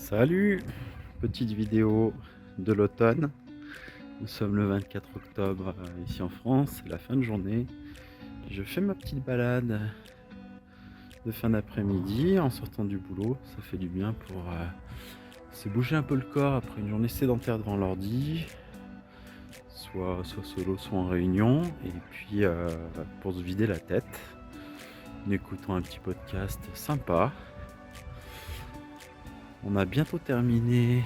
Salut! Petite vidéo de l'automne. Nous sommes le 24 octobre ici en France, c'est la fin de journée. Je fais ma petite balade de fin d'après-midi en sortant du boulot. Ça fait du bien pour se bouger un peu le corps après une journée sédentaire devant l'ordi, soit solo, soit en réunion, et puis pour se vider la tête en écoutant un petit podcast sympa. On a bientôt terminé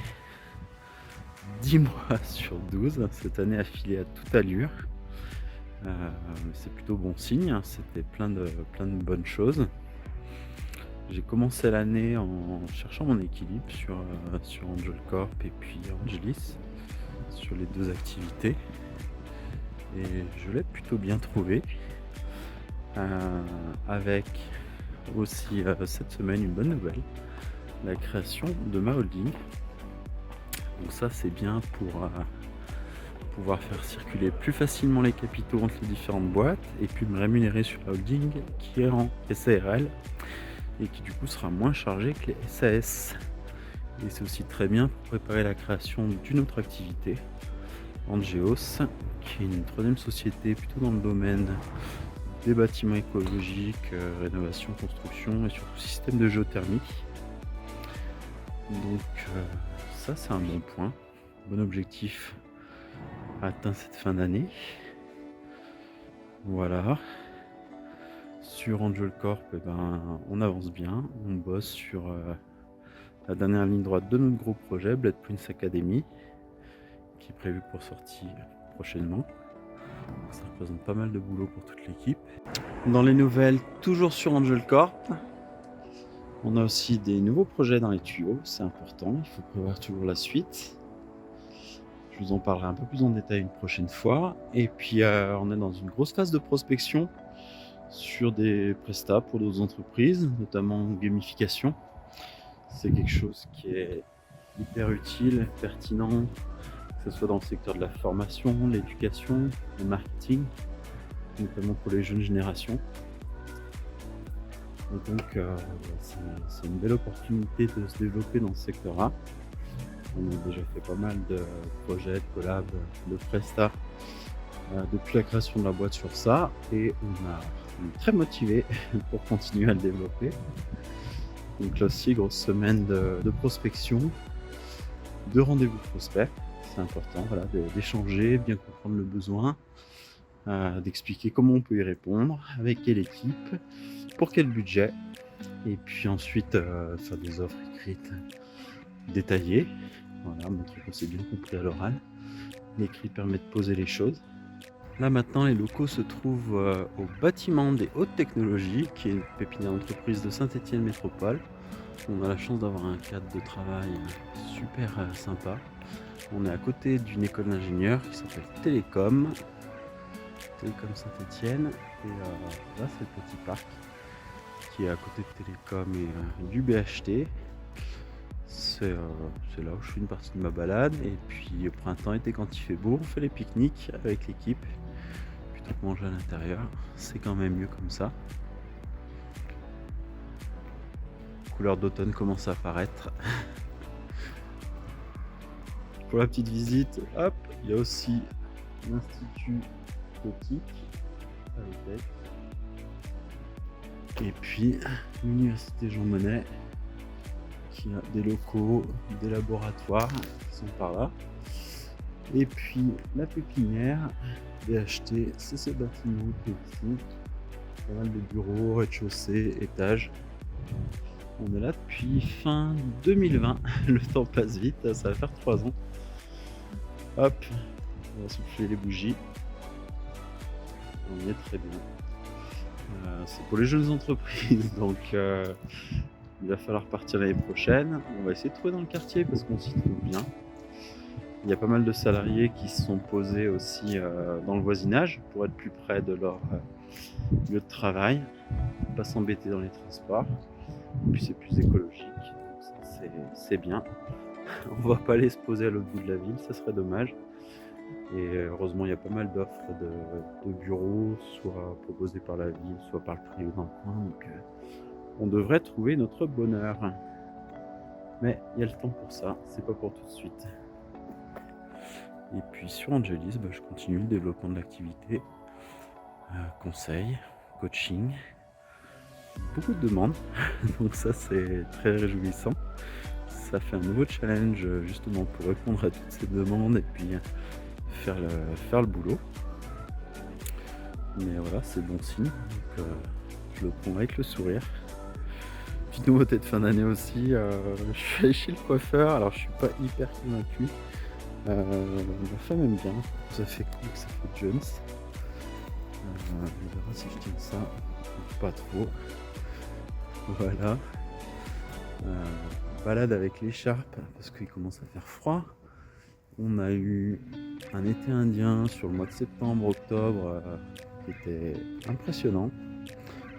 10 mois sur 12, cette année a filé à toute allure. C'est plutôt bon signe, hein. C'était plein de bonnes choses. J'ai commencé l'année en cherchant mon équilibre sur Angel Corp et puis Angelis, sur les 2 activités, et je l'ai plutôt bien trouvé, avec aussi cette semaine une bonne nouvelle, la création de ma holding. Donc ça, c'est bien pour pouvoir faire circuler plus facilement les capitaux entre les différentes boîtes et puis me rémunérer sur la holding qui est en SARL et qui du coup sera moins chargée que les SAS. Et c'est aussi très bien pour préparer la création d'une autre activité, Angeos, qui est une troisième société plutôt dans le domaine des bâtiments écologiques, rénovation, construction et surtout système de géothermie. Donc ça, c'est un bon point, bon objectif atteint cette fin d'année. Voilà. Sur Angel Corp, on avance bien, on bosse sur la dernière ligne droite de notre gros projet, Blood Prince Academy, qui est prévu pour sortir prochainement. Ça représente pas mal de boulot pour toute l'équipe. Dans les nouvelles, toujours sur Angel Corp, on a aussi des nouveaux projets dans les tuyaux, c'est important, il faut prévoir toujours la suite. Je vous en parlerai un peu plus en détail une prochaine fois. Et puis on est dans une grosse phase de prospection sur des prestats pour d'autres entreprises, notamment gamification. C'est quelque chose qui est hyper utile, pertinent, que ce soit dans le secteur de la formation, l'éducation, le marketing, notamment pour les jeunes générations. Et donc c'est une belle opportunité de se développer dans ce secteur-là. On a déjà fait pas mal de projets, de collabs, de prestats depuis la création de la boîte sur ça, et on est très motivé pour continuer à le développer. Donc là aussi, grosse semaine de prospection, de rendez-vous prospects, c'est important, voilà, d'échanger, bien comprendre le besoin, d'expliquer comment on peut y répondre, avec quelle équipe, pour quel budget, et puis ensuite faire des offres écrites détaillées. Voilà, montrer qu'on s'est bien compris à l'oral. L'écrit permet de poser les choses. Là maintenant, les locaux se trouvent au bâtiment des Hautes Technologies, qui est une pépinière d'entreprise de Saint-Étienne Métropole. On a la chance d'avoir un cadre de travail super sympa. On est à côté d'une école d'ingénieurs qui s'appelle Télécom Saint-Étienne. Et là, c'est le petit parc qui est à côté de Télécom et du BHT. C'est là où je fais une partie de ma balade. Et puis au printemps, été, quand il fait beau, on fait les pique-niques avec l'équipe plutôt que manger à l'intérieur. C'est quand même mieux comme ça. Couleur d'automne commence à apparaître. Pour la petite visite, hop, il y a aussi l'Institut Nautique à l'hôtel. Et puis l'Université Jean Monnet, qui a des locaux, des laboratoires qui sont par là. Et puis la pépinière BHT, c'est ce bâtiment qui est ici. Pas mal de bureaux, rez-de-chaussée, étages. On est là depuis fin 2020. Le temps passe vite, ça va faire 3 ans. Hop, on va souffler les bougies. On y est très bien. C'est pour les jeunes entreprises, donc il va falloir partir l'année prochaine. On va essayer de trouver dans le quartier parce qu'on s'y trouve bien. Il y a pas mal de salariés qui se sont posés aussi dans le voisinage pour être plus près de leur lieu de travail, pas s'embêter dans les transports. Et puis c'est plus écologique, donc ça, c'est bien. On va pas aller se poser à l'autre bout de la ville, ça serait dommage. Et heureusement, il y a pas mal d'offres de bureaux, soit proposées par la ville, soit par le privé dans le coin. Donc on devrait trouver notre bonheur. Mais il y a le temps pour ça, c'est pas pour tout de suite. Et puis sur Angelis, je continue le développement de l'activité, conseil, coaching, beaucoup de demandes, donc ça c'est très réjouissant. Ça fait un nouveau challenge justement pour répondre à toutes ces demandes et puis faire le boulot. Mais voilà, c'est bon signe, donc je le prends avec le sourire. Petite nouveauté de fin d'année aussi, je suis allé chez le coiffeur, alors je suis pas hyper convaincu. Ma femme aime bien, ça fait cool, ça fait Jones. On verra si je tiens ça, pas trop. Voilà. Balade avec l'écharpe parce qu'il commence à faire froid. On a eu un été indien sur le mois de septembre, octobre, qui était impressionnant.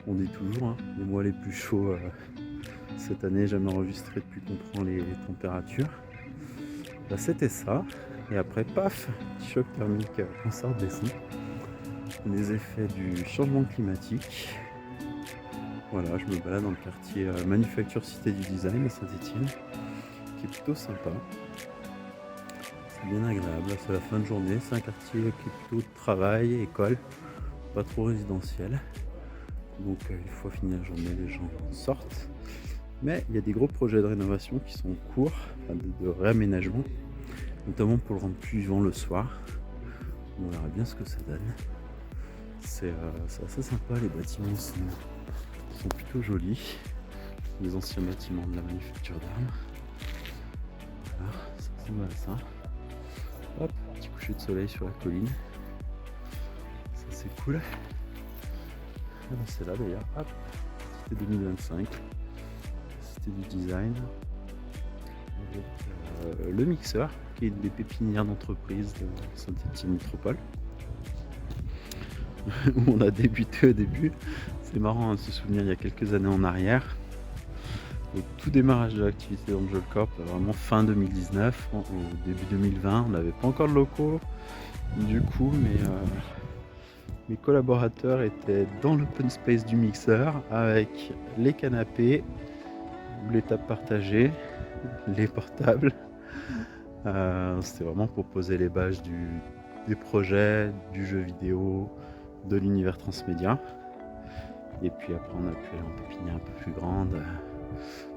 On dit toujours, les mois les plus chauds cette année jamais enregistré depuis qu'on prend les températures. C'était ça. Et après, paf, petit choc thermique quand ça redescend. Les effets du changement climatique. Voilà, je me balade dans le quartier Manufacture Cité du Design à Saint-Étienne, qui est plutôt sympa. C'est bien agréable, c'est la fin de journée, c'est un quartier qui est plutôt travail, école, pas trop résidentiel. Donc une fois fini la journée, les gens sortent. Mais il y a des gros projets de rénovation qui sont en cours, de réaménagement, notamment pour le rendre plus vivant le soir. On verra bien ce que ça donne. C'est assez sympa, les bâtiments sont plutôt jolis. Les anciens bâtiments de la manufacture d'armes. Voilà, ça ressemble à ça. Hop, petit coucher de soleil sur la colline. Ça c'est cool. C'est là d'ailleurs, hop, c'était 2025. C'était du design. Avec le mixeur, qui est une des pépinières d'entreprise de Saint-Étienne Métropole. Où on a débuté au début. C'est marrant de se souvenir il y a quelques années en arrière. Au tout démarrage de l'activité d'Angel Corp, vraiment fin 2019, au début 2020, on n'avait pas encore de locaux. Du coup, mes collaborateurs étaient dans l'open space du mixeur avec les canapés, les tables partagées, les portables. C'était vraiment pour poser les bases des projets, du jeu vidéo, de l'univers transmédia. Et puis après on a pu aller en pépinière un peu plus grande,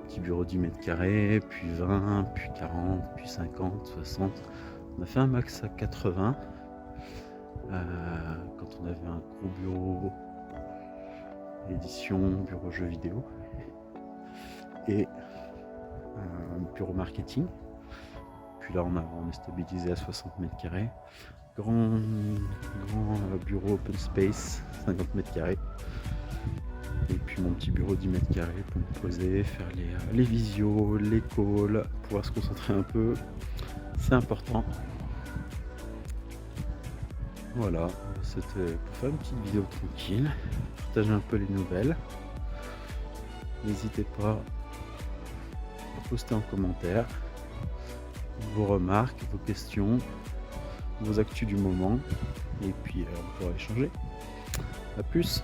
petit bureau 10 mètres carrés, puis 20, puis 40, puis 50, 60. On a fait un max à 80 quand on avait un gros bureau édition, bureau jeux vidéo et un bureau marketing. Puis là on est stabilisé à 60 mètres carrés. Grand bureau open space, 50 mètres carrés. Et puis mon petit bureau 10 mètres carrés pour me poser, faire les visios, les calls, pouvoir se concentrer un peu. C'est important. Voilà, c'était pour faire une petite vidéo tranquille, partager un peu les nouvelles. N'hésitez pas à poster en commentaire vos remarques, vos questions, vos actus du moment. Et puis on pourra échanger. A plus.